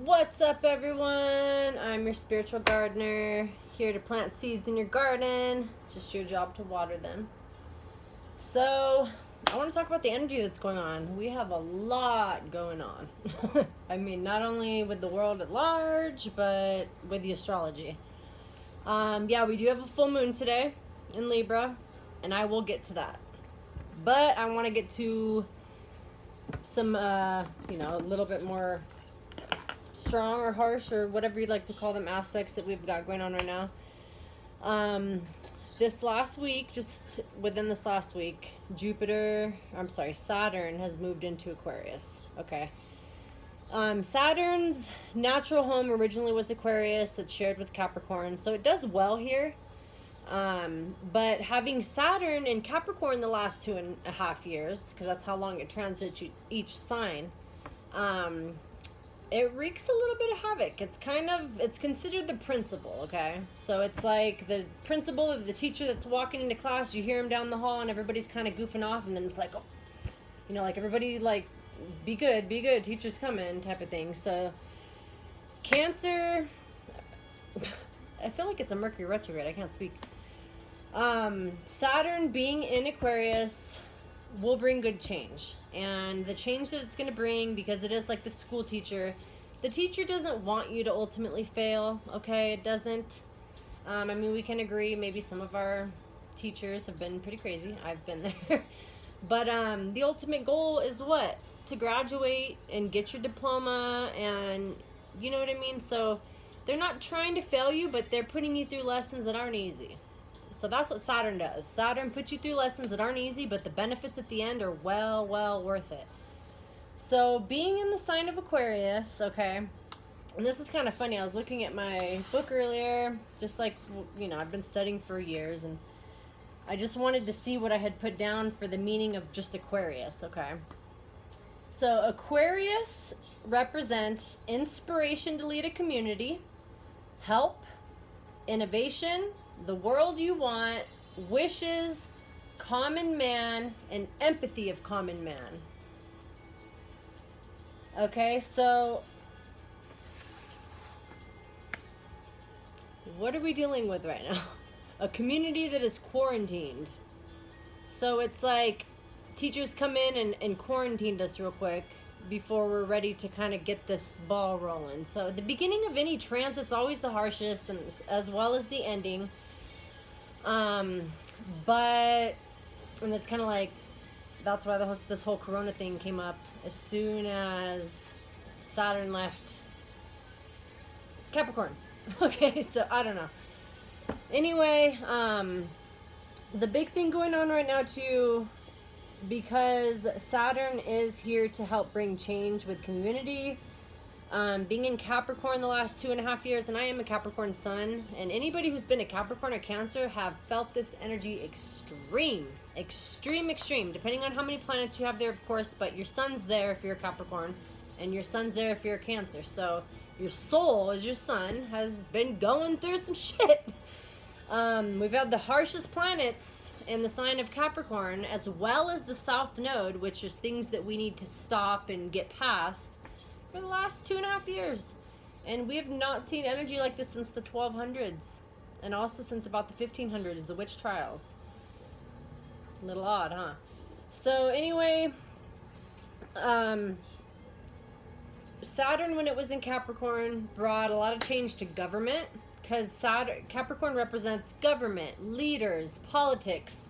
What's up, everyone? I'm your spiritual gardener, here to plant seeds in your garden. It's just your job to water them. So, I want to talk about the energy that's going on. We have a lot going on. I mean, not only with the world at large, but with the astrology. Yeah, we do have a full moon today in Libra, and I will get to that. But I want to get to some, a little bit more strong or harsh or whatever you'd like to call them aspects that we've got going on right now. This last week, just within this last week, Saturn has moved into Aquarius. Okay. Saturn's natural home originally was Aquarius. It's shared with Capricorn, so it does well here. But having Saturn in Capricorn the last 2.5 years, because that's how long it transits each sign, it wreaks a little bit of havoc. It's considered the principal, okay? So it's like the principal or the teacher that's walking into class, you hear him down the hall and everybody's kind of goofing off, and then it's like, oh, like everybody like, be good, teacher's coming type of thing. So Cancer, I feel like it's a Mercury retrograde, I can't speak. Saturn being in Aquarius will bring good change. And the change that it's going to bring, because it is like the school teacher, the teacher doesn't want you to ultimately fail, okay? It doesn't. I mean, we can agree, maybe some of our teachers have been pretty crazy. I've been there. But the ultimate goal is what? To graduate and get your diploma, and you know what I mean? So they're not trying to fail you, but they're putting you through lessons that aren't easy. So that's what Saturn does. Saturn puts you through lessons that aren't easy, but the benefits at the end are well worth it. So being in the sign of Aquarius, okay, and this is kind of funny. I was looking at my book earlier, just like, I've been studying for years, and I just wanted to see what I had put down for the meaning of just Aquarius, okay? So Aquarius represents inspiration to lead a community, help, innovation, the world you want, wishes, common man, and empathy of common man. Okay, so what are we dealing with right now? A community that is quarantined. So it's like teachers come in and quarantined us real quick before we're ready to kind of get this ball rolling. So the beginning of any transit's always the harshest, and as well as the ending. But, and it's kind of like, that's why this whole Corona thing came up as soon as Saturn left Capricorn. Okay, so I don't know. Anyway, the big thing going on right now too, because Saturn is here to help bring change with community. Being in Capricorn the last 2.5 years, and I am a Capricorn sun, and anybody who's been a Capricorn or Cancer have felt this energy extreme, depending on how many planets you have there, of course, but your sun's there if you're a Capricorn, and your sun's there if you're a Cancer. So your soul, as your sun, has been going through some shit. We've had the harshest planets in the sign of Capricorn, as well as the South Node, which is things that we need to stop and get past, for the last 2.5 years. And we have not seen energy like this since the 1200s, and also since about the 1500s, the witch trials. A little odd, huh? So anyway, Saturn, when it was in Capricorn, brought a lot of change to government, because Capricorn represents government, leaders, politics,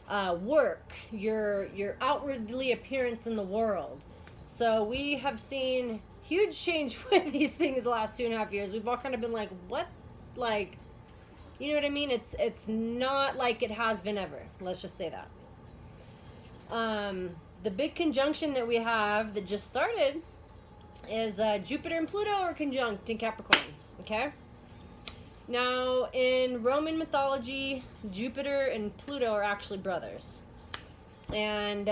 work, your outwardly appearance in the world. So we have seen huge change with these things the last 2.5 years. We've all kind of been like, what? Like, you know what I mean? It's not like it has been ever. Let's just say that. The big conjunction that we have that just started is Jupiter and Pluto are conjunct in Capricorn. Okay? Now, in Roman mythology, Jupiter and Pluto are actually brothers. And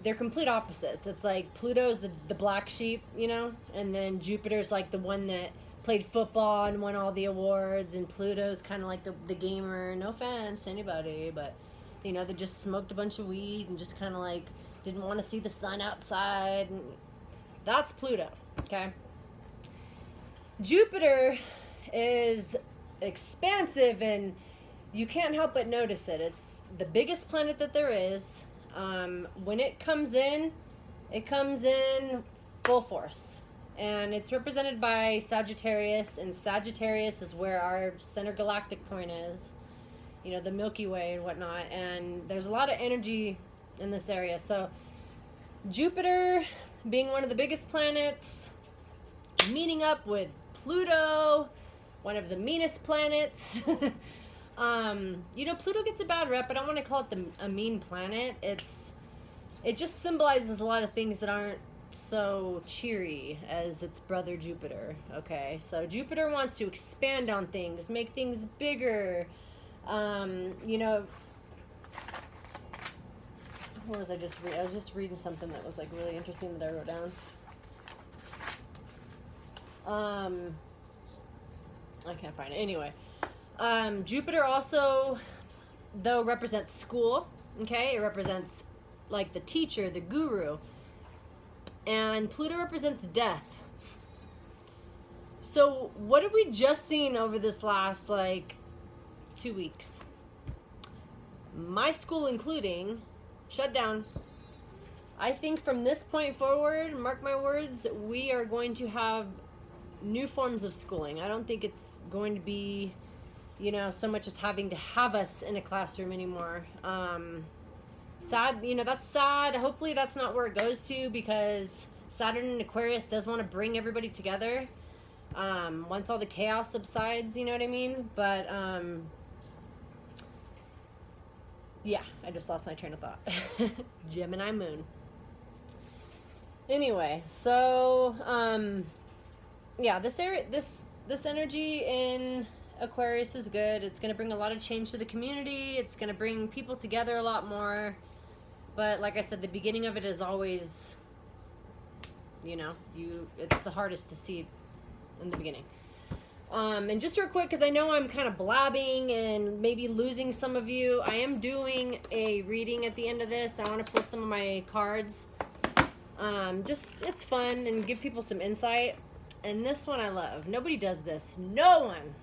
they're complete opposites. It's like Pluto's the black sheep, and then Jupiter's like the one that played football and won all the awards, and Pluto's kind of like the gamer. No offense to anybody, but they just smoked a bunch of weed and just kind of like didn't want to see the sun outside. And that's Pluto, okay? Jupiter is expansive, and you can't help but notice it. It's the biggest planet that there is. When it comes in full force. And it's represented by Sagittarius, and Sagittarius is where our center galactic point is, you know, the Milky Way and whatnot. And there's a lot of energy in this area. So Jupiter, being one of the biggest planets, meeting up with Pluto, one of the meanest planets. You know, Pluto gets a bad rep. I don't want to call it a mean planet. It just symbolizes a lot of things that aren't so cheery as its brother Jupiter. Okay, so Jupiter wants to expand on things, make things bigger. You know, what was I was just reading something that was like really interesting that I wrote down. I can't find it. Anyway, Jupiter also, though, represents school. Okay, it represents like the teacher, the guru. And Pluto represents death. So what have we just seen over this last, like, 2 weeks? My school including, shut down. I think from this point forward, mark my words, we are going to have new forms of schooling. I don't think it's going to be, you know, so much as having to have us in a classroom anymore. Sad, you know, that's sad. Hopefully that's not where it goes to, because Saturn in Aquarius does want to bring everybody together once all the chaos subsides, you know what I mean? But yeah, I just lost my train of thought. Gemini moon. Anyway, so yeah, this energy in Aquarius is good. It's going to bring a lot of change to the community. It's going to bring people together a lot more. But like I said, the beginning of it is always, you know, it's the hardest to see in the beginning. And just real quick, because I know I'm kind of blabbing and maybe losing some of you, I am doing a reading at the end of this. I want to pull some of my cards. Just, it's fun and give people some insight. And this one I love. Nobody does this. No one.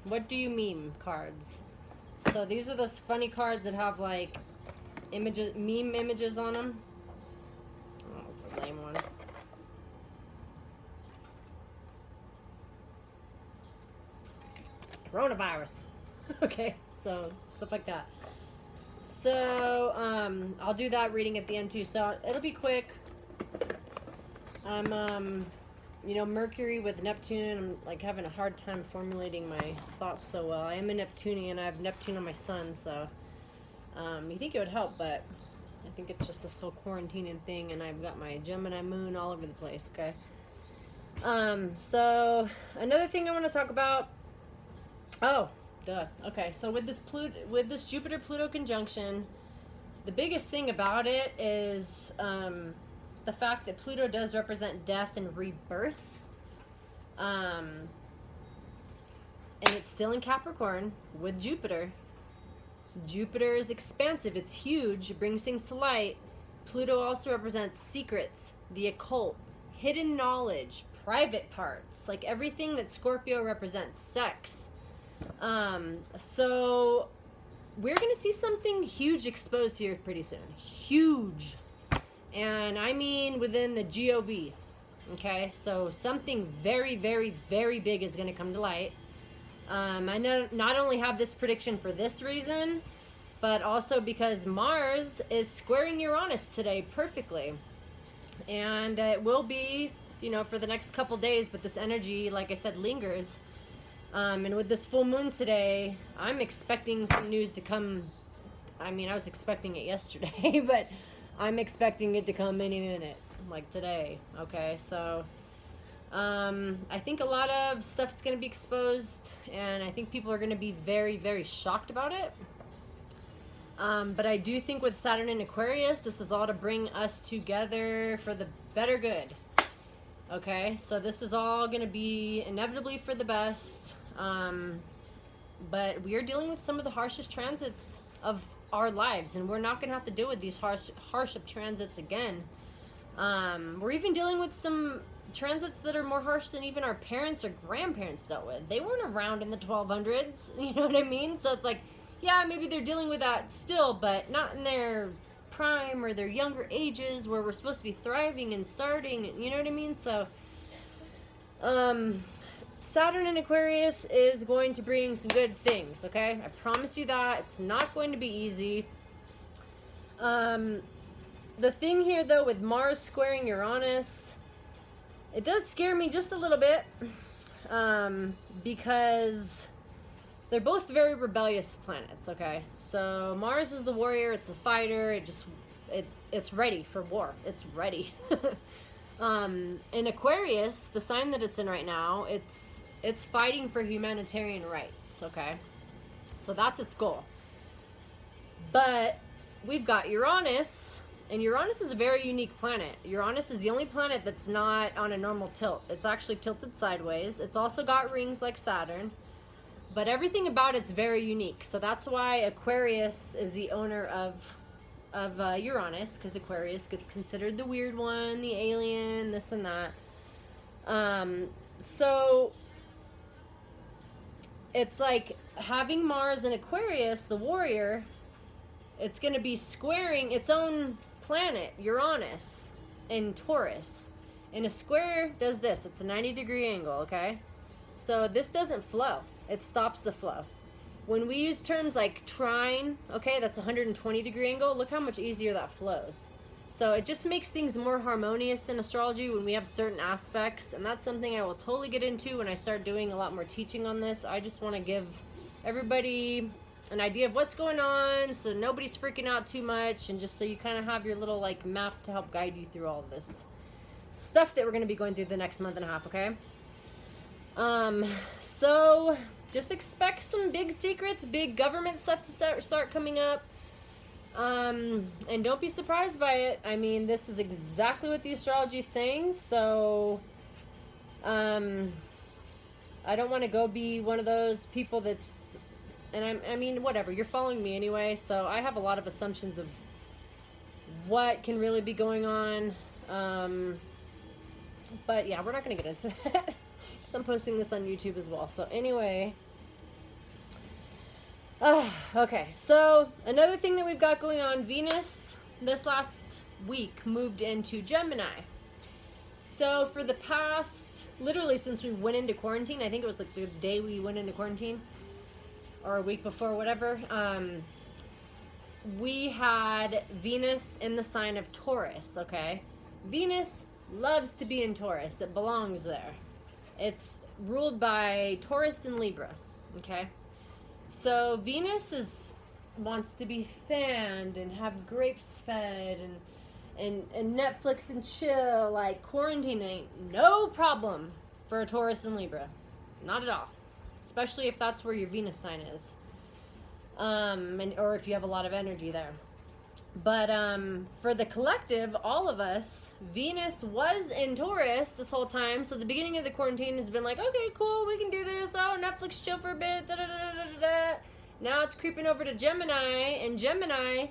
What do you meme cards? So these are those funny cards that have like meme images on them. Oh, it's a lame one. Coronavirus. Okay, so stuff like that. So I'll do that reading at the end too. So it'll be quick. I'm you know, Mercury with Neptune, I'm like having a hard time formulating my thoughts so well. I am a Neptunian. I have Neptune on my sun, so you think it would help, but I think it's just this whole quarantining thing, and I've got my Gemini moon all over the place. Okay. So another thing I want to talk about. Oh, duh. Okay. So with this Jupiter Pluto conjunction, the biggest thing about it is the fact that Pluto does represent death and rebirth. And it's still in Capricorn with Jupiter. Jupiter is expansive. It's huge. It brings things to light. Pluto also represents secrets, the occult, hidden knowledge, private parts, like everything that Scorpio represents, sex. So we're going to see something huge exposed here pretty soon. Huge. And I mean within the GOV. Okay, so something very, very, very big is going to come to light. I know not only have this prediction for this reason, but also because Mars is squaring Uranus today perfectly. And it will be, you know, for the next couple days, but this energy, like I said, lingers. And with this full moon today, I'm expecting some news to come. I mean, I was expecting it yesterday, but I'm expecting it to come any minute, like today. Okay, so I think a lot of stuff's going to be exposed, and I think people are going to be very, very shocked about it. But I do think with Saturn in Aquarius, this is all to bring us together for the better good. Okay, so this is all going to be inevitably for the best. But we are dealing with some of the harshest transits of our lives, and we're not going to have to deal with these harsh transits again. We're even dealing with some transits that are more harsh than even our parents or grandparents dealt with. They weren't around in the 1200s, you know what I mean? So it's like, yeah, maybe they're dealing with that still, but not in their prime or their younger ages where we're supposed to be thriving and starting, you know what I mean? So Saturn in Aquarius is going to bring some good things, okay? I promise you that. It's not going to be easy. The thing here, though, with Mars squaring Uranus, it does scare me just a little bit, because they're both very rebellious planets, okay? So Mars is the warrior, it's the fighter, it's ready for war. It's ready. In Aquarius, the sign that it's in right now, it's fighting for humanitarian rights, okay? So that's its goal. But we've got Uranus, and Uranus is a very unique planet. Uranus is the only planet that's not on a normal tilt. It's actually tilted sideways. It's also got rings like Saturn, but everything about it's very unique. So that's why Aquarius is the owner of Uranus, because Aquarius gets considered the weird one, the alien, this and that. So it's like having Mars in Aquarius, the warrior, it's going to be squaring its own planet, Uranus, in Taurus. And a square does this. It's a 90-degree angle, okay? So this doesn't flow. It stops the flow. When we use terms like trine, okay, that's a 120-degree angle, look how much easier that flows. So it just makes things more harmonious in astrology when we have certain aspects, and that's something I will totally get into when I start doing a lot more teaching on this. I just want to give everybody an idea of what's going on so nobody's freaking out too much, and just so you kind of have your little like map to help guide you through all of this stuff that we're going to be going through the next month and a half, okay? So just expect some big secrets, big government stuff to start coming up. And don't be surprised by it. I mean, this is exactly what the astrology is saying, so I don't want to go be one of those people that's, and I mean, whatever, you're following me anyway, so I have a lot of assumptions of what can really be going on. But yeah, we're not going to get into that because I'm posting this on YouTube as well. So anyway, okay, so another thing that we've got going on, Venus this last week moved into Gemini. So for the past, literally since we went into quarantine, I think it was like the day we went into quarantine, or a week before, whatever, we had Venus in the sign of Taurus, okay? Venus loves to be in Taurus. It belongs there. It's ruled by Taurus and Libra, okay? So Venus wants to be fanned and have grapes fed and Netflix and chill. Like, quarantine ain't no problem for a Taurus and Libra. Not at all. Especially if that's where your Venus sign is. Or if you have a lot of energy there. But for the collective, all of us, Venus was in Taurus this whole time. So the beginning of the quarantine has been like, okay, cool, we can do this. Oh, Netflix chill for a bit. Da, da, da, da, da, da. Now it's creeping over to Gemini, and Gemini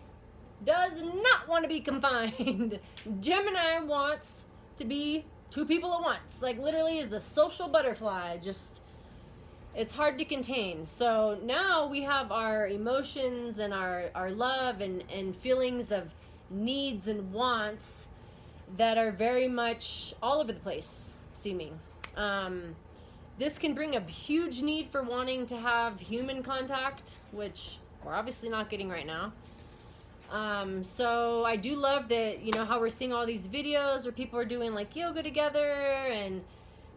does not want to be confined. Gemini wants to be two people at once. Like, literally is the social butterfly. Just, it's hard to contain. So now we have our emotions and our love and feelings of needs and wants that are very much all over the place seeming. This can bring a huge need for wanting to have human contact, which we're obviously not getting right now. So I do love that, you know, how we're seeing all these videos where people are doing like yoga together and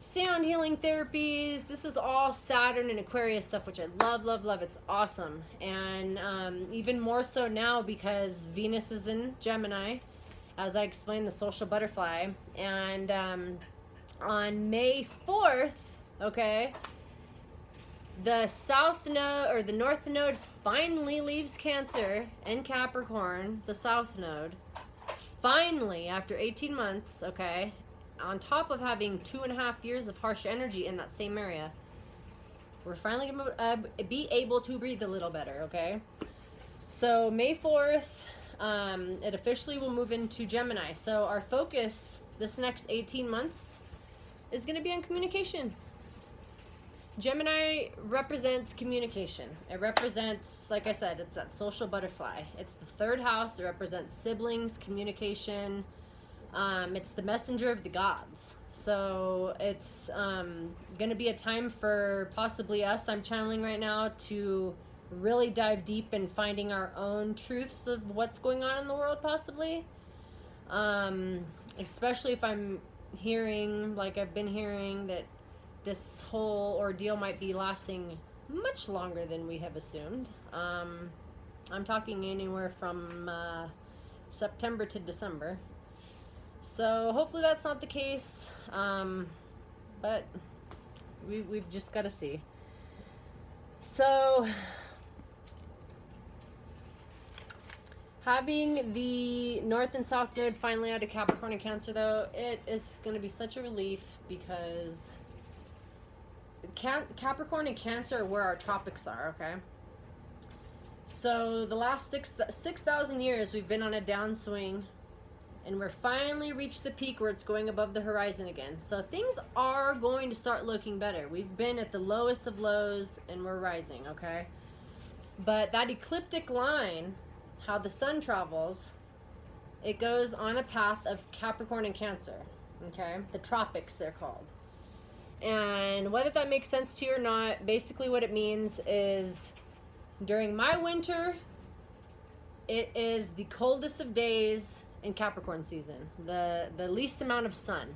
sound healing therapies. This is all Saturn and Aquarius stuff, which I love, love, love. It's awesome. And even more so now because Venus is in Gemini, as I explained, the social butterfly. And on May 4th, okay, the south node, or the north node, finally leaves Cancer and Capricorn, the south node. Finally, after 18 months, okay, on top of having 2.5 years of harsh energy in that same area, we're finally going to be able to breathe a little better, okay? So May 4th, it officially will move into Gemini. So our focus this next 18 months is going to be on communication. Gemini represents communication. It represents, like I said, it's that social butterfly. It's the third house. It represents siblings, communication. It's the messenger of the gods. So it's going to be a time for possibly us, I'm channeling right now, to really dive deep in finding our own truths of what's going on in the world, possibly. Especially if I'm hearing, like I've been hearing, that this whole ordeal might be lasting much longer than we have assumed. I'm talking anywhere from September to December. So hopefully that's not the case, but we've just got to see. So having the North and South Node finally out of Capricorn and Cancer, though, it is going to be such a relief, because Capricorn and Cancer are where our tropics are, okay? So the last 6,000 years, we've been on a downswing, and we're finally reached the peak where it's going above the horizon again. So things are going to start looking better. We've been at the lowest of lows, and we're rising, okay? But that ecliptic line, how the sun travels, it goes on a path of Capricorn and Cancer, okay? The tropics, they're called. And whether that makes sense to you or not, basically what it means is during my winter, it is the coldest of days in Capricorn season, the least amount of sun.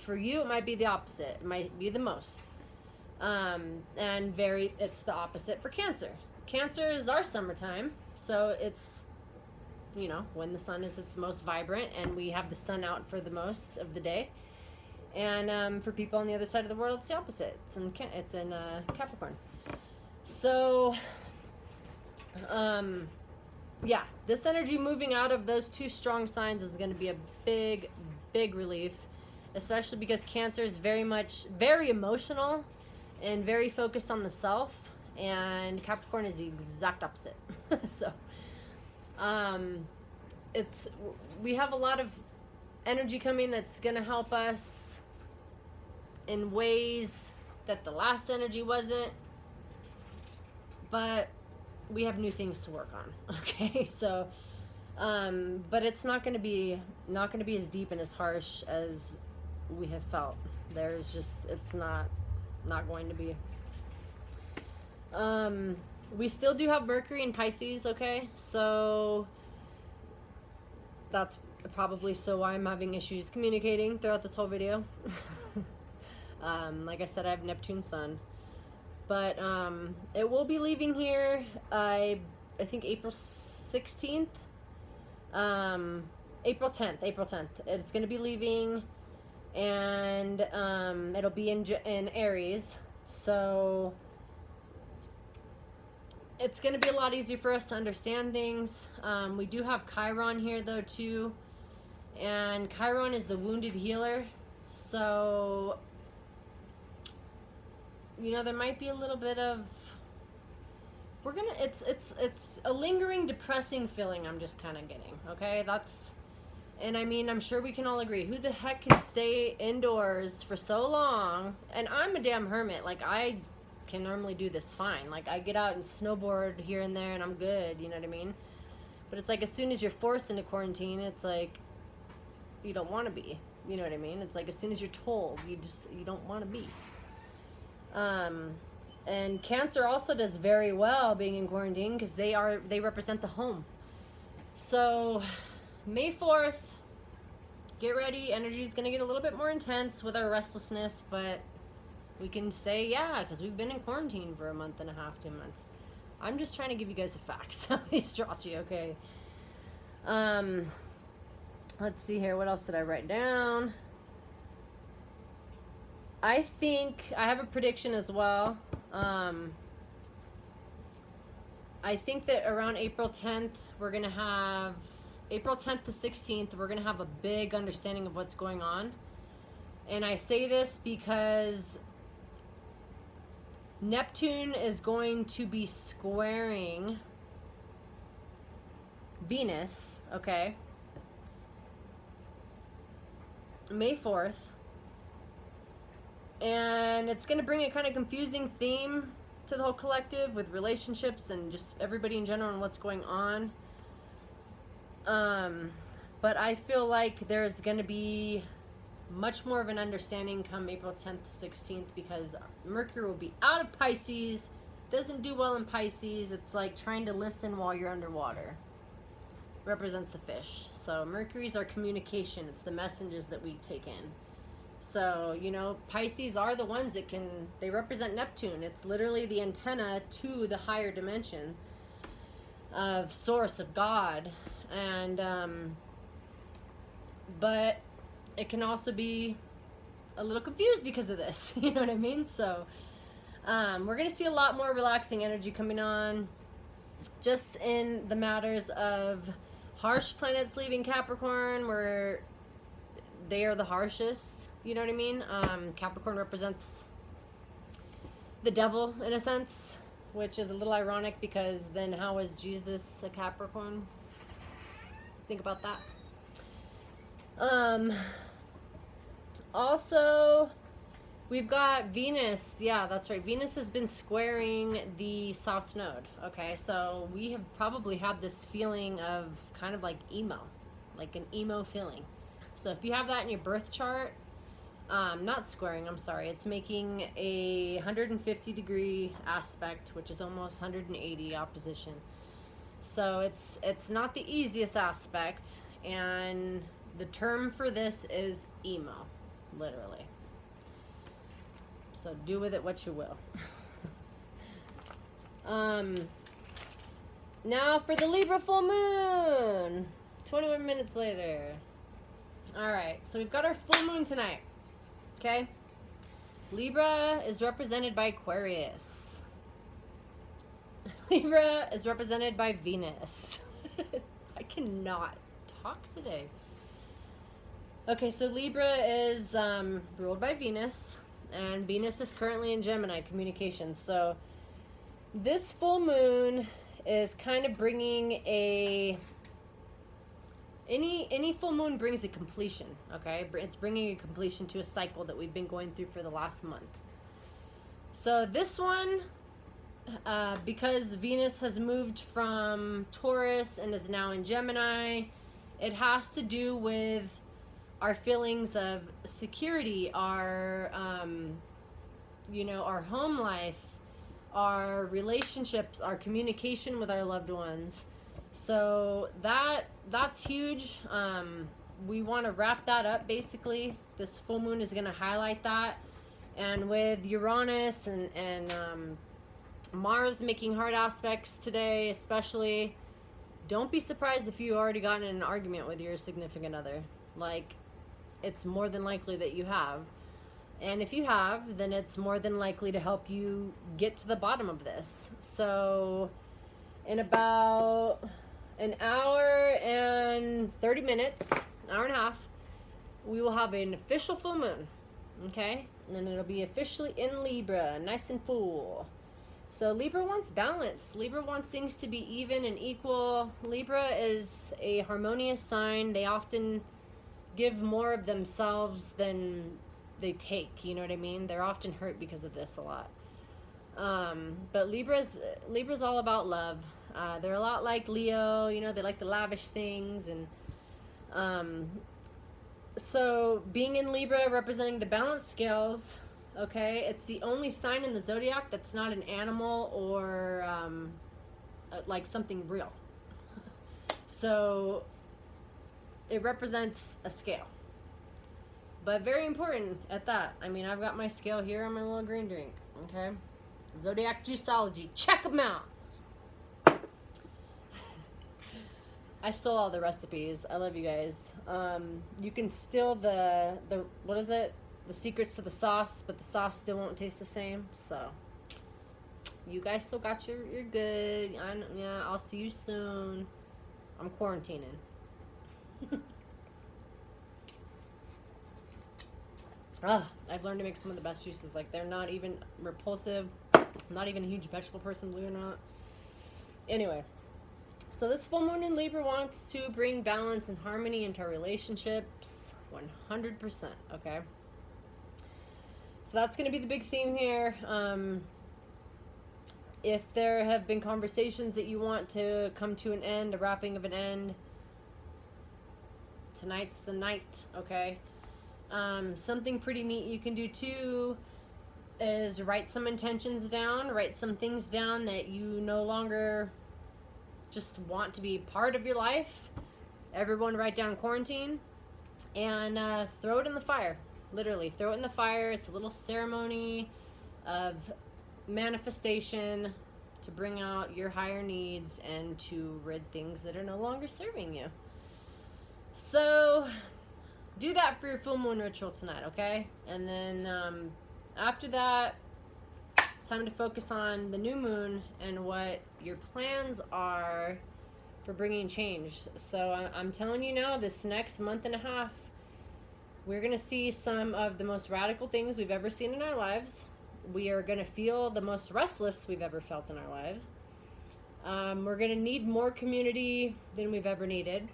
For you, it might be the opposite. It might be the most. And it's the opposite for Cancer. Cancer is our summertime, so it's, you know, when the sun is its most vibrant, and we have the sun out for the most of the day. And for people on the other side of the world, it's the opposite. It's in Capricorn. So, yeah, this energy moving out of those two strong signs is going to be a big, big relief, especially because Cancer is very emotional and very focused on the self, and Capricorn is the exact opposite. So, we have a lot of energy coming that's going to help us in ways that the last energy wasn't, but we have new things to work on. Okay, so but it's not going to be as deep and as harsh as we have felt. It's not going to be. We still do have Mercury in Pisces, okay? So that's probably still why I'm having issues communicating throughout this whole video. Like I said, I have Neptune Sun. But it will be leaving here, I think April 16th. April 10th. It's going to be leaving, and it'll be in Aries. So it's going to be a lot easier for us to understand things. We do have Chiron here, though, too. And Chiron is the wounded healer. So, you know, there might be a little bit of... It's a lingering, depressing feeling I'm just kind of getting, okay? And I mean, I'm sure we can all agree, who the heck can stay indoors for so long? And I'm a damn hermit. Like, I can normally do this fine. Like, I get out and snowboard here and there and I'm good, you know what I mean? But it's like, as soon as you're forced into quarantine, it's like, you don't want to be, you know what I mean? It's like, as soon as you're told, you don't want to be. And Cancer also does very well being in quarantine, because they represent the home. So May 4th, get ready. Energy is going to get a little bit more intense with our restlessness, but we can say, yeah, because we've been in quarantine for a month and a half, 2 months. I'm just trying to give you guys the facts of the astrology, okay? Let's see here. What else did I write down? I think I have a prediction as well. I think that around April 10th, April 10th to 16th, we're going to have a big understanding of what's going on. And I say this because Neptune is going to be squaring Venus, okay, May 4th. And it's going to bring a kind of confusing theme to the whole collective with relationships and just everybody in general and what's going on. But I feel like there's going to be much more of an understanding come April 10th to 16th, because Mercury will be out of Pisces. Doesn't do well in Pisces. It's like trying to listen while you're underwater. Represents the fish. So Mercury's our communication. It's the messages that we take in. So, you know, Pisces are the ones that they represent Neptune. It's literally the antenna to the higher dimension of source, of God. And, but it can also be a little confused because of this. You know what I mean? So, we're going to see a lot more relaxing energy coming on, just in the matters of harsh planets leaving Capricorn, where they are the harshest. You know what I mean? Capricorn represents the devil in a sense, which is a little ironic, because then how is Jesus a Capricorn? Think about that. Also, we've got Venus. Yeah, that's right. Venus has been squaring the South Node. Okay, so we have probably had this feeling of kind of like emo, like an emo feeling. So if you have that in your birth chart, not squaring, I'm sorry, it's making a 150 degree aspect, which is almost 180 opposition. So it's not the easiest aspect, and the term for this is emo, literally. So do with it what you will. Now for the Libra Full Moon, 21 minutes later. Alright, so we've got our full moon tonight. Okay? Libra is represented by Aquarius. Libra is represented by Venus. I cannot talk today. Okay, so Libra is ruled by Venus, and Venus is currently in Gemini, communications. So this full moon is kind of bringing any full moon brings a completion, okay? It's bringing a completion to a cycle that we've been going through for the last month. So this one, because Venus has moved from Taurus and is now in Gemini, it has to do with our feelings of security, our, our home life, our relationships, our communication with our loved ones. So that's huge. We want to wrap that up, basically. This full moon is going to highlight that. And with Uranus and Mars making hard aspects today, especially, don't be surprised if you already gotten in an argument with your significant other. Like, it's more than likely that you have. And if you have, then it's more than likely to help you get to the bottom of this. So in about an hour and 30 minutes, an hour and a half, we will have an official full moon. Okay? And then it'll be officially in Libra, nice and full. So Libra wants balance. Libra wants things to be even and equal. Libra is a harmonious sign. They often give more of themselves than they take, you know what I mean? They're often hurt because of this a lot. But Libra's all about love. They're a lot like Leo, you know, they like the lavish things. And so being in Libra, representing the balance scales, okay, it's the only sign in the zodiac that's not an animal or like something real. So it represents a scale. But very important at that. I mean, I've got my scale here on my little green drink, okay? Zodiac Juiceology, check them out. I stole all the recipes. I love you guys. You can steal the what is it? The secrets to the sauce, but the sauce still won't taste the same. So you guys still got you're good. Yeah, I'll see you soon. I'm quarantining. I've learned to make some of the best juices. Like, they're not even repulsive. I'm not even a huge vegetable person, believe it or not. Anyway, so this full moon in Libra wants to bring balance and harmony into our relationships 100%, okay? So that's going to be the big theme here. If there have been conversations that you want to come to an end, a wrapping of an end, tonight's the night, okay? Something pretty neat you can do too is write some intentions down, write some things down that you no longer just want to be part of your life. Everyone write down quarantine and throw it in the fire. Literally, throw it in the fire. It's a little ceremony of manifestation to bring out your higher needs and to rid things that are no longer serving you. So do that for your full moon ritual tonight, okay? And then after that, it's time to focus on the new moon and what your plans are for bringing change. So I'm telling you now, this next month and a half, we're going to see some of the most radical things we've ever seen in our lives. We are going to feel the most restless we've ever felt in our lives. We're going to need more community than we've ever needed.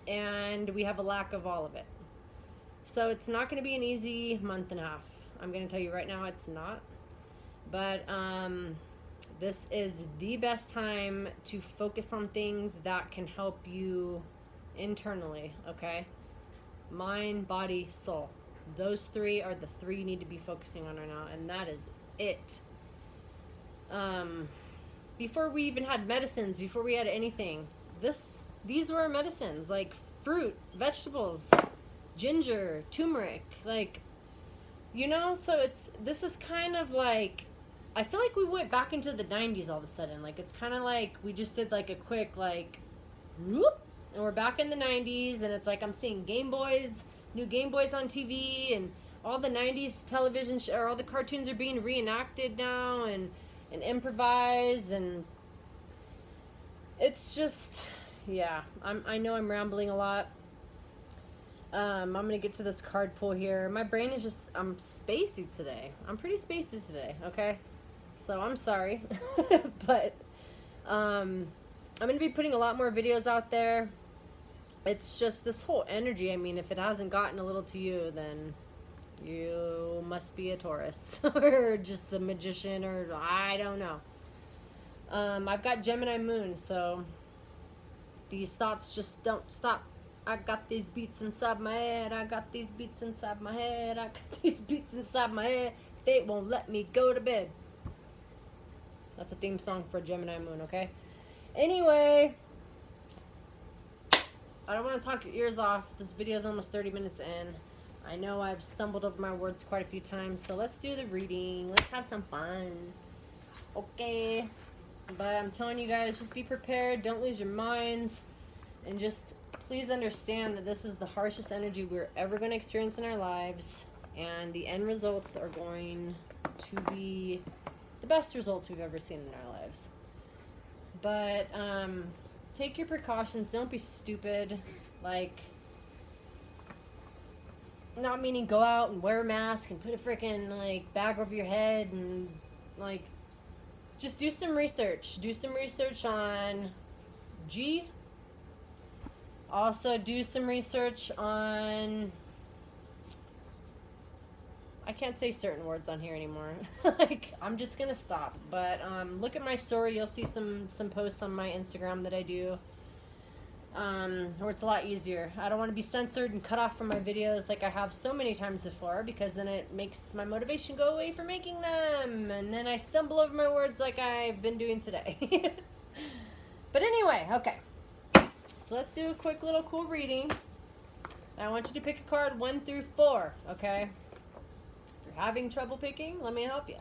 And we have a lack of all of it. So it's not going to be an easy month and a half. I'm going to tell you right now, it's not. But this is the best time to focus on things that can help you internally, okay? Mind, body, soul. Those three are the three you need to be focusing on right now, and that is it. Before we even had medicines, before we had anything, these were our medicines, like fruit, vegetables, ginger, turmeric, like, you know, so this is kind of like, I feel like we went back into the 90s all of a sudden. Like, it's kind of like we just did like a quick, like, whoop, and we're back in the 90s, and it's like I'm seeing Game Boys, new Game Boys on TV, and all the 90s television or all the cartoons are being reenacted now and improvised, and it's just, yeah, I know I'm rambling a lot. I'm gonna get to this card pull here. My brain is just, I'm spacey today. I'm pretty spacey today, okay? So I'm sorry. But I'm gonna be putting a lot more videos out there. It's just this whole energy. I mean, if it hasn't gotten a little to you, then you must be a Taurus or just a magician, or I don't know. I've got Gemini moon, so these thoughts just don't stop. I got these beats inside my head. I got these beats inside my head. I got these beats inside my head. They won't let me go to bed. That's a theme song for Gemini moon, okay? Anyway, I don't want to talk your ears off. This video is almost 30 minutes in. I know I've stumbled over my words quite a few times, so let's do the reading. Let's have some fun. Okay. But I'm telling you guys, just be prepared. Don't lose your minds. And just please understand that this is the harshest energy we're ever going to experience in our lives. And the end results are going to be the best results we've ever seen in our lives. But take your precautions. Don't be stupid. Like, not meaning go out and wear a mask and put a freaking like bag over your head and like, just do some research. Do some research on G. Also do some research on, I can't say certain words on here anymore. Like, I'm just gonna stop. But look at my story. You'll see some posts on my Instagram that I do, where it's a lot easier. I don't want to be censored and cut off from my videos like I have so many times before, because then it makes my motivation go away for making them, and then I stumble over my words like I've been doing today. But anyway, okay. So let's do a quick little cool reading. I want you to pick a card 1 through 4, okay? If you're having trouble picking, let me help you.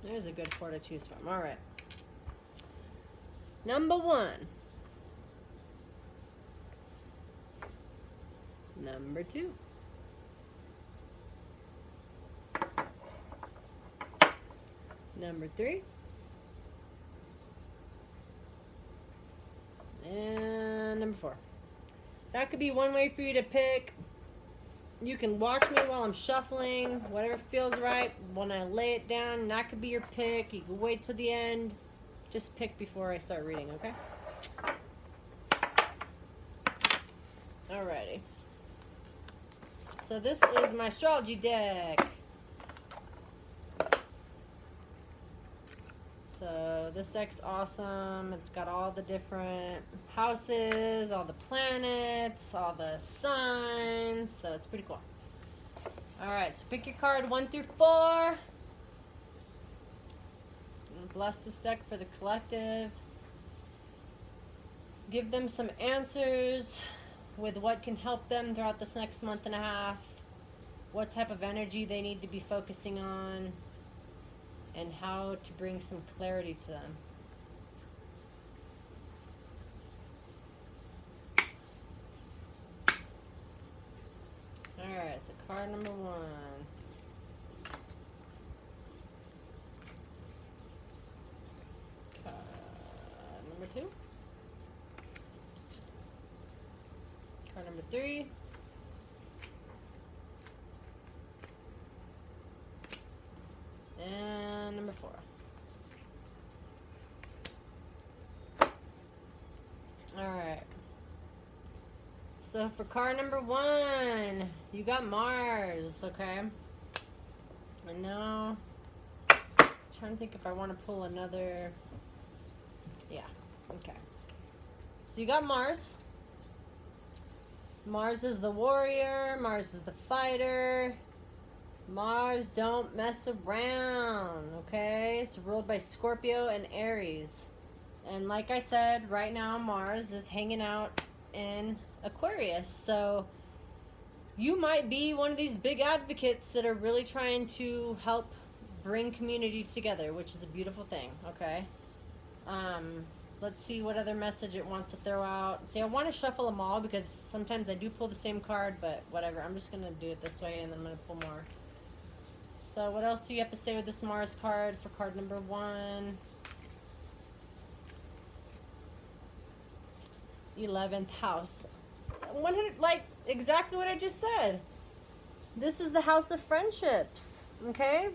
There's a good 4 to choose from. All right. Number 1. Number 2. Number 3. And number 4. That could be one way for you to pick. You can watch me while I'm shuffling, whatever feels right. When I lay it down, that could be your pick. You can wait till the end. Just pick before I start reading, okay? Alrighty. So this is my astrology deck. So this deck's awesome. It's got all the different houses, all the planets, all the signs. So it's pretty cool. All right, so pick your card 1 through 4. And bless this deck for the collective. Give them some answers with what can help them throughout this next month and a half. What type of energy they need to be focusing on. And how to bring some clarity to them. Alright, so card number 1. Card number 2. Card number 3. And number 4. Alright. So for card number 1, you got Mars, okay? And now, I'm trying to think if I want to pull another. Yeah, okay. So you got Mars. Mars is the warrior, Mars is the fighter. Mars don't mess around, okay? It's ruled by Scorpio and Aries. And like I said, right now Mars is hanging out in Aquarius. So you might be one of these big advocates that are really trying to help bring community together, which is a beautiful thing, okay? Let's see what other message it wants to throw out. See, I want to shuffle them all because sometimes I do pull the same card, but whatever. I'm just going to do it this way and then I'm going to pull more. So what else do you have to say with this Mars card for card number 1? 11th house. 100, like exactly what I just said. This is the house of friendships, okay?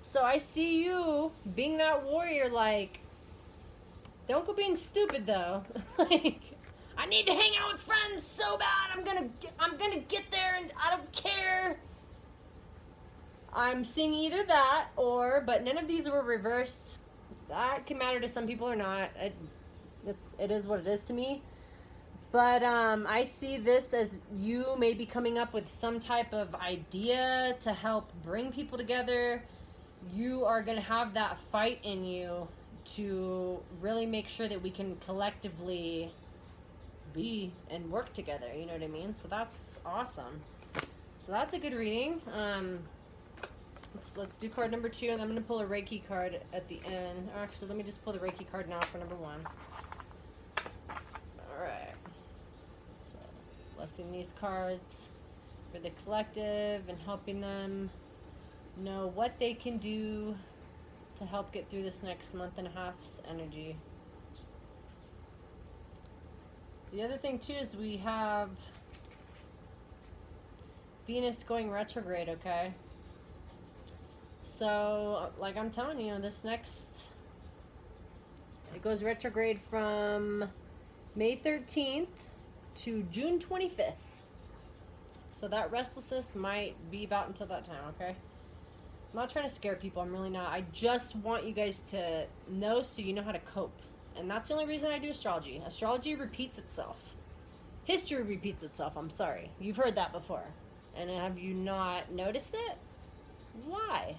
So I see you being that warrior, like, don't go being stupid though. Like, I need to hang out with friends so bad. I'm gonna get there and I don't care. I'm seeing either that or, but none of these were reversed. That can matter to some people or not. It is what it is to me. But I see this as you maybe coming up with some type of idea to help bring people together. You are going to have that fight in you to really make sure that we can collectively be and work together. You know what I mean? So that's awesome. So that's a good reading. Let's do card number 2, and I'm going to pull a Reiki card at the end. Or actually, let me just pull the Reiki card now for number 1. All right. So, blessing these cards for the collective and helping them know what they can do to help get through this next month and a half's energy. The other thing, too, is we have Venus going retrograde, okay? So, like I'm telling you, it goes retrograde from May 13th to June 25th. So that restlessness might be about until that time, okay? I'm not trying to scare people, I'm really not. I just want you guys to know so you know how to cope. And that's the only reason I do astrology. Astrology repeats itself. History repeats itself, I'm sorry. You've heard that before. And have you not noticed it? Why?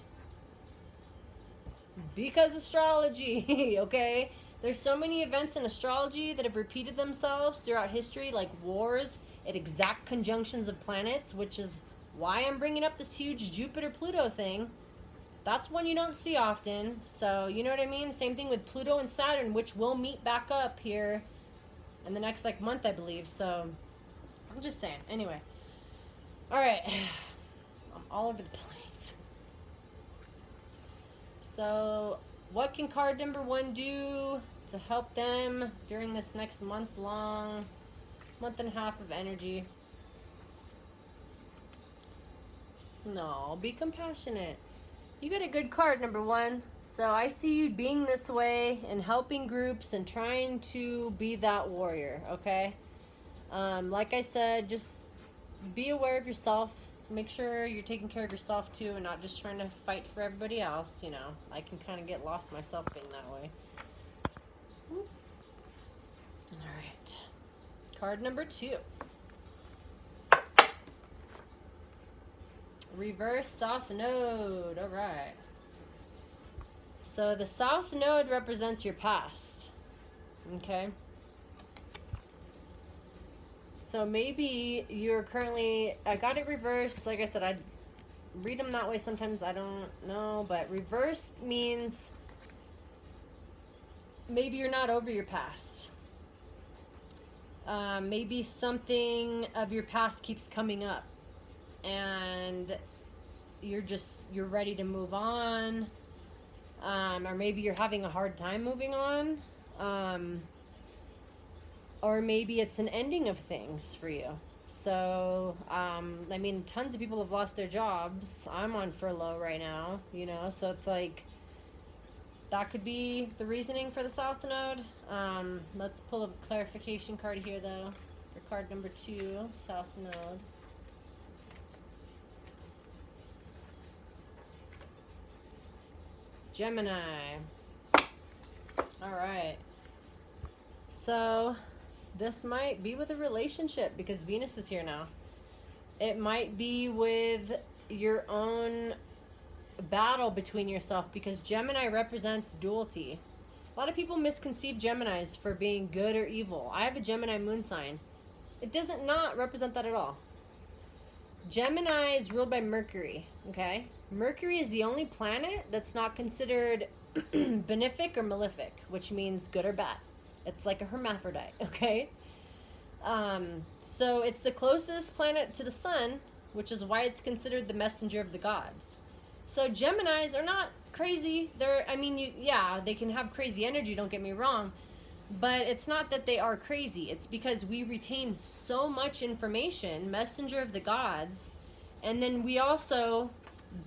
Because astrology, okay? There's so many events in astrology that have repeated themselves throughout history, like wars at exact conjunctions of planets, which is why I'm bringing up this huge Jupiter-Pluto thing. That's one you don't see often. So, you know what I mean? Same thing with Pluto and Saturn, which will meet back up here in the next, month, I believe. So, I'm just saying. Anyway. All right. I'm all over the place. So, what can card number 1 do to help them during this next month and a half of energy? No, be compassionate. You got a good card, number 1. So I see you being this way and helping groups and trying to be that warrior, okay? Like I said, just be aware of yourself. make sure you're taking care of yourself too and not just trying to fight for everybody else. You know, I can kind of get lost myself being that way. All right. Card number 2. Reverse South Node. All right. So the South Node represents your past. Okay. So maybe you're currently, I got it reversed. Like I said, I read them that way sometimes. I don't know. But reversed means maybe you're not over your past. Maybe something of your past keeps coming up. And you're ready to move on. Or maybe you're having a hard time moving on. Or maybe it's an ending of things for you. So, I mean, tons of people have lost their jobs. I'm on furlough right now, you know, so it's like, that could be the reasoning for the South Node. Let's pull a clarification card here, though, for card number 2, South Node. Gemini. All right. So this might be with a relationship because Venus is here now. It might be with your own battle between yourself because Gemini represents duality. A lot of people misconceive Geminis for being good or evil. I have a Gemini moon sign. It doesn't not represent that at all. Gemini is ruled by Mercury, okay? Mercury is the only planet that's not considered benefic or malefic, which means good or bad. It's like a hermaphrodite, okay? So it's the closest planet to the sun, which is why it's considered the messenger of the gods. So Geminis are not crazy. They can have crazy energy, don't get me wrong. But it's not that they are crazy. It's because we retain so much information, messenger of the gods, and then we also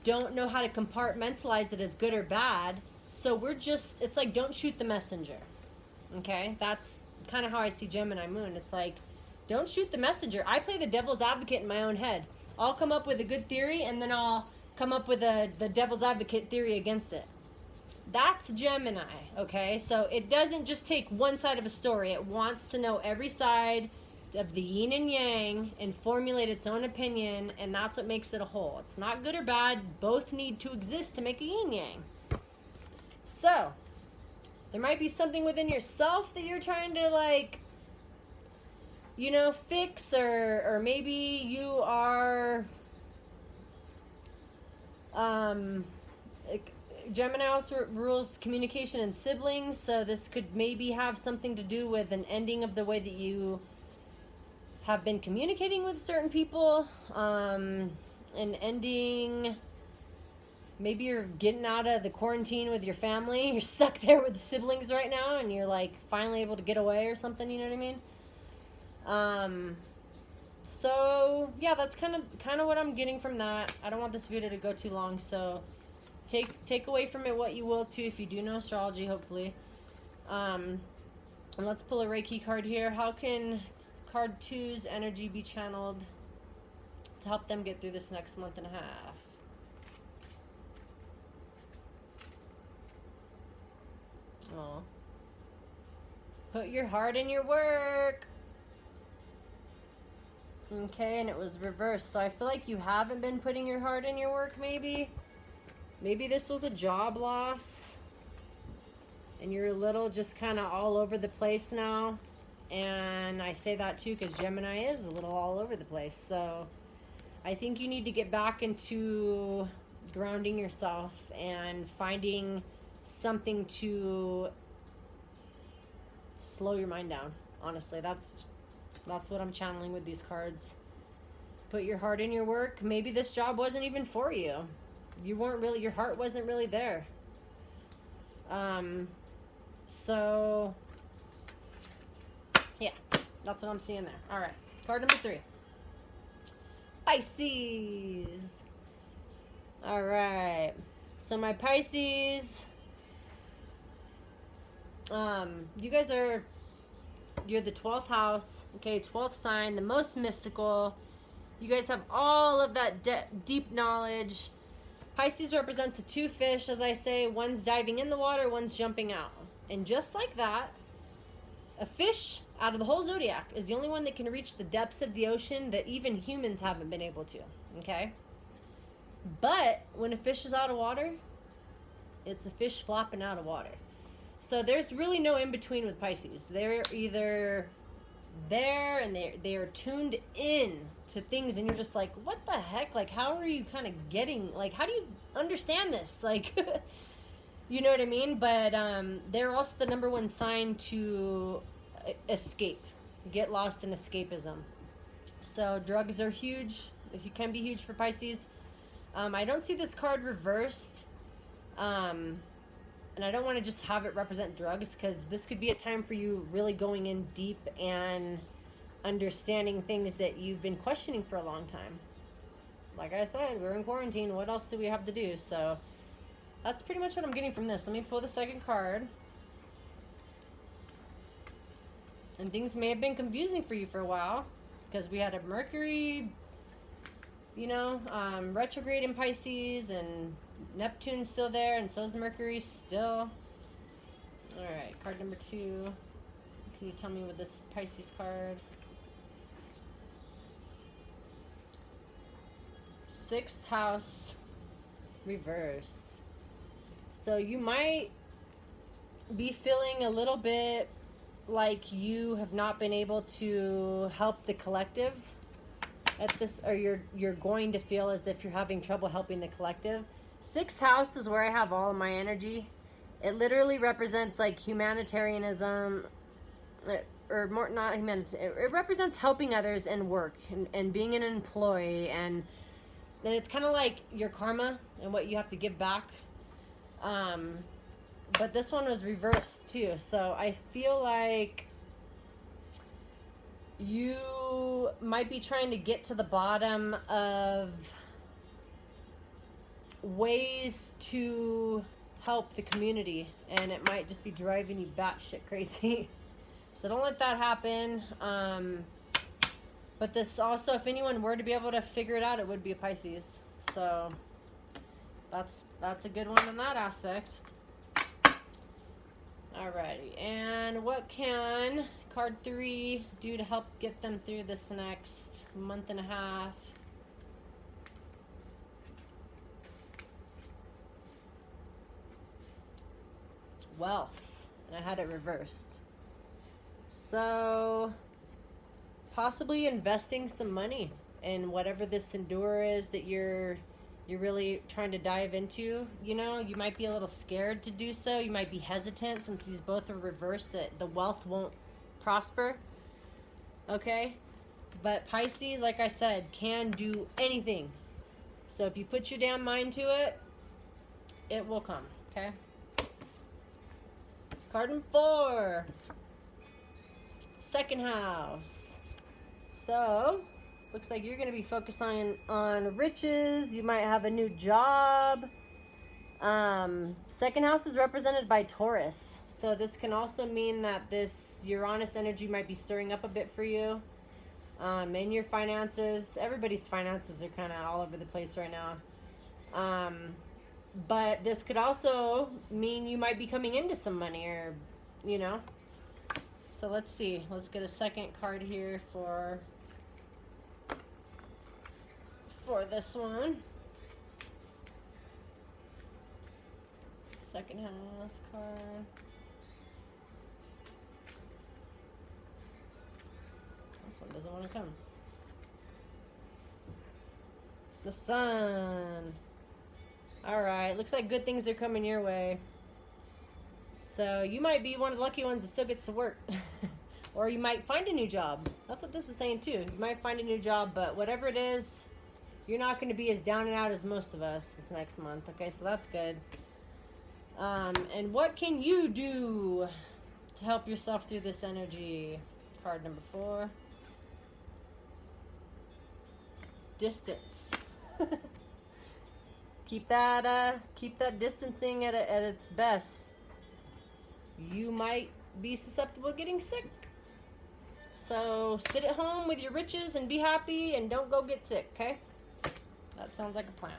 don't know how to compartmentalize it as good or bad. So it's like, don't shoot the messenger. Okay? That's kind of how I see Gemini moon. It's like, don't shoot the messenger. I play the devil's advocate in my own head. I'll come up with a good theory, and then I'll come up with the devil's advocate theory against it. That's Gemini, okay? So it doesn't just take one side of a story. It wants to know every side of the yin and yang and formulate its own opinion, and that's what makes it a whole. It's not good or bad. Both need to exist to make a yin yang. So there might be something within yourself that you're trying to, like, you know, fix, or maybe you are Gemini also rules communication and siblings, so this could maybe have something to do with an ending of the way that you have been communicating with certain people, an ending. Maybe you're getting out of the quarantine with your family. You're stuck there with the siblings right now, and you're like finally able to get away or something. You know what I mean? So yeah, that's kind of what I'm getting from that. I don't want this video to go too long, so take away from it what you will too, if you do know astrology, hopefully. And let's pull a Reiki card here. How can card 2's energy be channeled to help them get through this next month and a half? Oh. Put your heart in your work. Okay, and it was reversed. So I feel like you haven't been putting your heart in your work, maybe. Maybe this was a job loss. And you're a little just kind of all over the place now. And I say that too because Gemini is a little all over the place. So I think you need to get back into grounding yourself and finding something to slow your mind down. Honestly, that's what I'm channeling with these cards. Put your heart in your work. Maybe this job wasn't even for you. Your heart wasn't really there. So yeah, that's what I'm seeing there. All right, card number 3. Pisces. All right, so my Pisces, you guys you're the 12th house, okay, 12th sign, the most mystical, You guys have all of that deep knowledge. Pisces represents the two fish, as I say. One's diving in the water, one's jumping out. And just like that, a fish out of the whole zodiac is the only one that can reach the depths of the ocean that even humans haven't been able to, okay? But when a fish is out of water, it's a fish flopping out of water. So there's really no in-between with Pisces. They're either there and they're tuned in to things, and you're just like, what the heck? Like, how are you kind of getting, like, how do you understand this? Like, you know what I mean? But they're also the number one sign to escape, get lost in escapism. So drugs are huge. It can be huge for Pisces. I don't see this card reversed. And I don't want to just have it represent drugs, because this could be a time for you really going in deep and understanding things that you've been questioning for a long time. Like I said, we're in quarantine. What else do we have to do? So that's pretty much what I'm getting from this. Let me pull the second card. And things may have been confusing for you for a while, because we had a Mercury, you know, retrograde in Pisces, and Neptune's still there, and so is Mercury still. Alright, card number 2. Can you tell me with this Pisces card? 6th house reversed. So you might be feeling a little bit like you have not been able to help the collective at this, or you're going to feel as if you're having trouble helping the collective. 6th house is where I have all of my energy. It literally represents like humanitarianism, or more, not humanitarian. It represents helping others and work, and being an employee, and it's kind of like your karma and what you have to give back. But this one was reversed too, so I feel like you might be trying to get to the bottom of ways to help the community, and it might just be driving you batshit crazy. So don't let that happen. But this also, if anyone were to be able to figure it out, it would be a Pisces. So that's a good one in that aspect. Alrighty, and what can card 3 do to help get them through this next month and a half? Wealth, and I had it reversed. So possibly investing some money in whatever this endure is that you're really trying to dive into. You know, you might be a little scared to do so. You might be hesitant, since these both are reversed, that the wealth won't prosper. Okay? But Pisces, like I said, can do anything. So if you put your damn mind to it, it will come. Okay? Card number 4. 2nd house. So looks like you're going to be focusing on riches. You might have a new job. 2nd house is represented by Taurus. So this can also mean that this Uranus energy might be stirring up a bit for you. In your finances. Everybody's finances are kind of all over the place right now. But this could also mean you might be coming into some money, or, you know. So let's see. Let's get a second card here for this one. 2nd house card. This one doesn't want to come. The Sun. Alright, looks like good things are coming your way. So you might be one of the lucky ones that still gets to work. Or you might find a new job. That's what this is saying too. You might find a new job, but whatever it is, you're not going to be as down and out as most of us this next month. Okay, so that's good. And what can you do to help yourself through this energy? Card number 4. Distance. Keep that distancing at its best. You might be susceptible to getting sick. So sit at home with your riches and be happy and don't go get sick, okay? That sounds like a plan.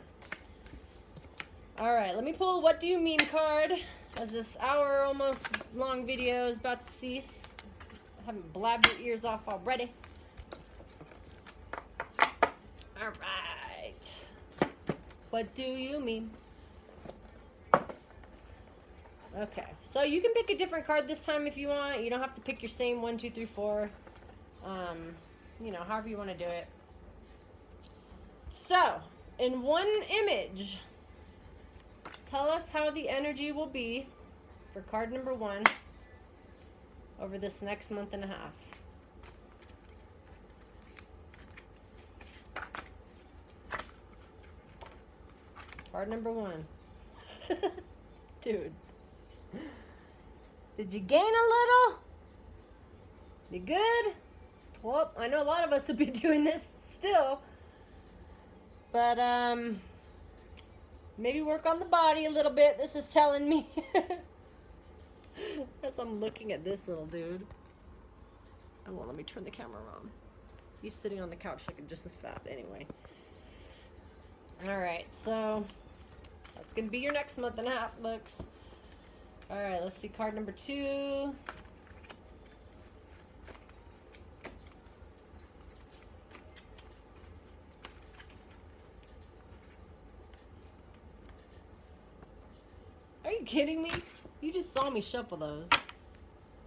All right, let me pull a What Do You Mean card as this hour almost long video is about to cease. I haven't blabbed your ears off already. All right. What do you mean? Okay, so you can pick a different card this time if you want. You don't have to pick your same 1, 2, 3, 4. You know, however you want to do it. So, in one image, tell us how the energy will be for card number 1 over this next month and a half. Card number 1. Dude. Did you gain a little? You good? Well, I know a lot of us will be doing this still. But, maybe work on the body a little bit. This is telling me. As I'm looking at this little dude. Oh, well, let me turn the camera on. He's sitting on the couch looking just as fat anyway. Alright, so that's going to be your next month and a half looks. Alright, let's see card number 2. Are you kidding me? You just saw me shuffle those.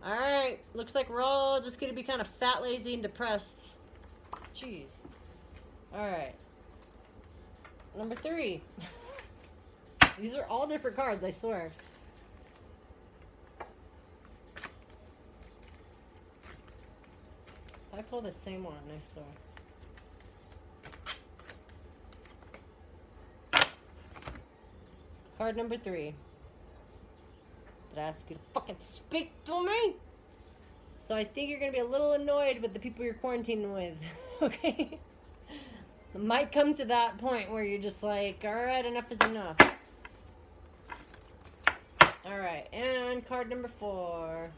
Alright, looks like we're all just going to be kind of fat, lazy, and depressed. Jeez. Alright. Number 3. These are all different cards, I swear. I pull the same one, I swear. Card number 3. Did I ask you to fucking speak to me? So I think you're going to be a little annoyed with the people you're quarantining with, okay? It might come to that point where you're just like, alright, enough is enough. Alright, and card number 4.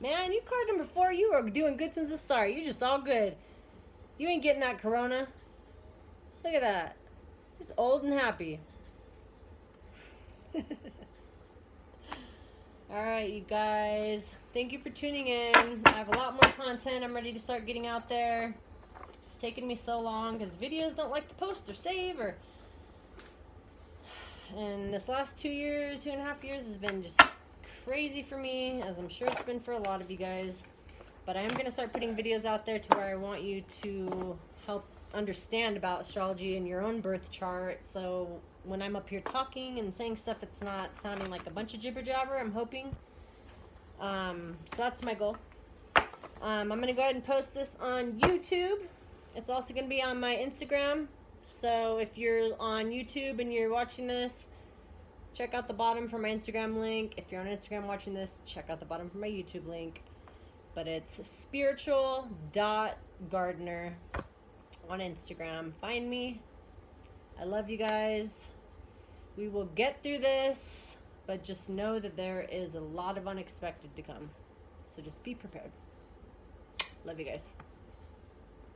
Man, you card number 4, you are doing good since the start. You just all good. You ain't getting that corona. Look at that. Just old and happy. Alright, you guys. Thank you for tuning in. I have a lot more content. I'm ready to start getting out there. It's taken me so long because videos don't like to post or save. And this last 2.5 years has been just crazy for me, as I'm sure it's been for a lot of you guys. But I am going to start putting videos out there to where I want you to help understand about astrology and your own birth chart. So when I'm up here talking and saying stuff, it's not sounding like a bunch of jibber jabber, I'm hoping. So that's my goal. I'm going to go ahead and post this on YouTube. It's also going to be on my Instagram. So if you're on YouTube and you're watching this, check out the bottom for my Instagram link. If you're on Instagram watching this, check out the bottom for my YouTube link. But it's spiritual.gardener on Instagram. Find me. I love you guys. We will get through this, but just know that there is a lot of unexpected to come. So just be prepared. Love you guys.